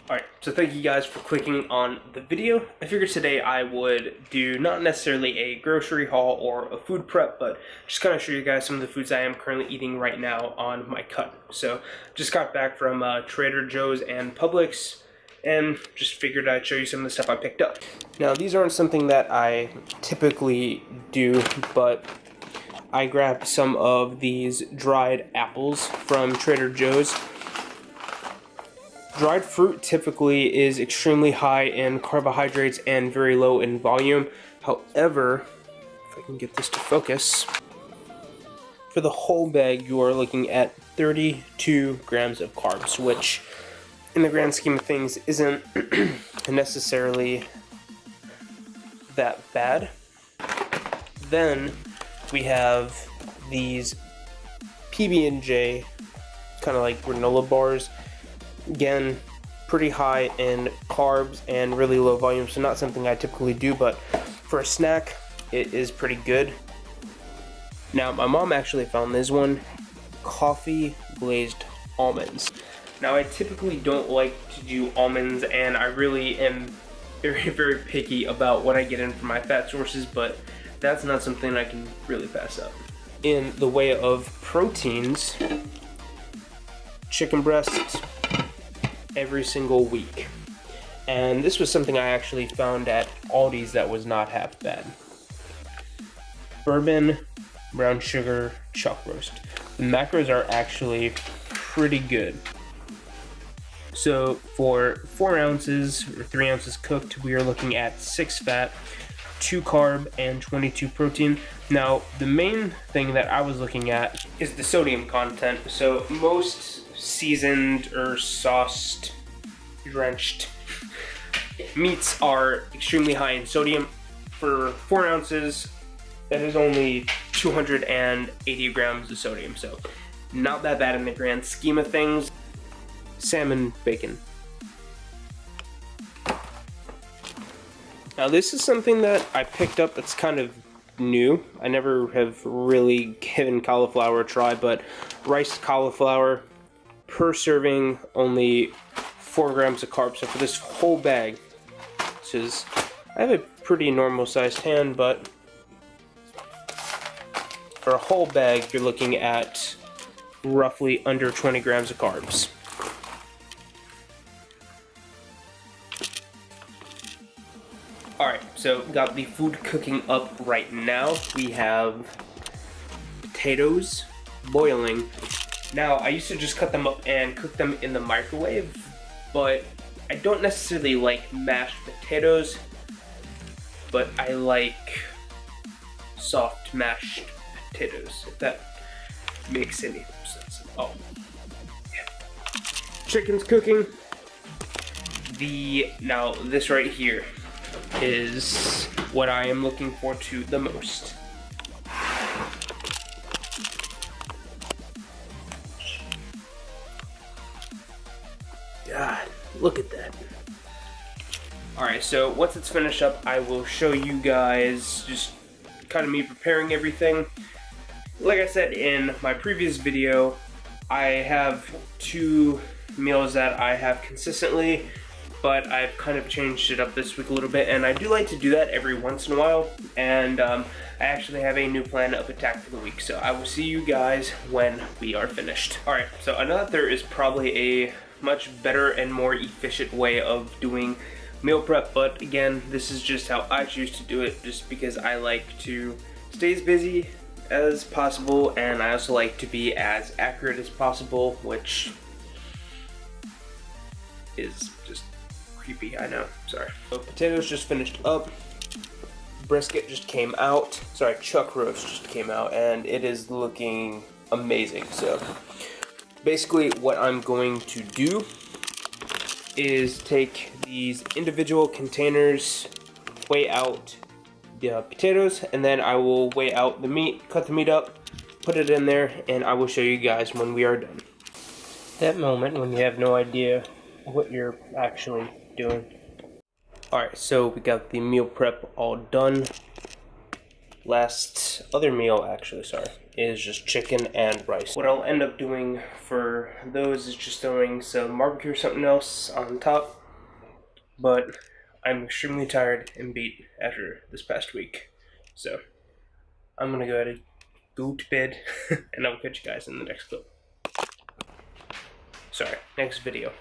Alright, so thank you guys for clicking on the video. I figured today I would do not necessarily a grocery haul or a food prep, but just kind of show you guys some of the foods I am currently eating right now on my cut. So, just got back from Trader Joe's and Publix, and just figured I'd show you some of the stuff I picked up. Now, these aren't something that I typically do, but I grabbed some of these dried apples from Trader Joe's. Dried fruit typically is extremely high in carbohydrates and very low in volume. However, if I can get this to focus, for the whole bag you are looking at 32 grams of carbs, which in the grand scheme of things isn't necessarily that bad. Then we have these PB&J, kind of like granola bars. Again, pretty high in carbs and really low volume, so not something I typically do, but for a snack, it is pretty good. Now, my mom actually found this one, coffee glazed almonds. Now, I typically don't like to do almonds, and I really am very, very picky about what I get in for my fat sources, but that's not something I can really pass up. In the way of proteins, chicken breasts, every single week. And this was something I actually found at Aldi's that was not half bad. Bourbon, brown sugar, chuck roast. The macros are actually pretty good. So for 4 ounces or 3 ounces cooked, we are looking at 6 fat, 2 carb, and 22 protein. Now, the main thing that I was looking at is the sodium content. So most seasoned or sauced, drenched meats are extremely high in sodium. For 4 ounces, that is only 280 grams of sodium, so not that bad in the grand scheme of things. Salmon bacon. Now this is something that I picked up that's kind of new. I never have really given cauliflower a try, but riced cauliflower, per serving only 4 grams of carbs. So for this whole bag, which is, I have a pretty normal sized hand, but for a whole bag you're looking at roughly under 20 grams of carbs. Alright, so got the food cooking up right now. We have potatoes boiling. Now, I used to just cut them up and cook them in the microwave, but I don't necessarily like mashed potatoes, but I like soft mashed potatoes, if that makes any sense. Oh, yeah. Chicken's cooking. Now, this right here is what I am looking forward to the most. God, look at that. Alright, so once it's finished up, I will show you guys just kind of me preparing everything. Like I said in my previous video, I have 2 meals that I have consistently, but I've kind of changed it up this week a little bit, and I do like to do that every once in a while, and I actually have a new plan of attack for the week, so I will see you guys when we are finished. Alright, so I know that there is probably a much better and more efficient way of doing meal prep, but again, this is just how I choose to do it, just because I like to stay as busy as possible, and I also like to be as accurate as possible, which is just creepy, I know, sorry. So potatoes just finished up, brisket just came out, sorry, chuck roast just came out, and it is looking amazing. So basically what I'm going to do is take these individual containers, weigh out the potatoes, and then I will weigh out the meat, cut the meat up, put it in there, and I will show you guys when we are done. That moment when you have no idea what you're actually doing. Alright, so we got the meal prep all done. Last other meal, actually, sorry, is just chicken and rice. What I'll end up doing for those is just throwing some barbecue or something else on top, but I'm extremely tired and beat after this past week. So I'm gonna go to bed, and I'll catch you guys in the next clip. Sorry, next video.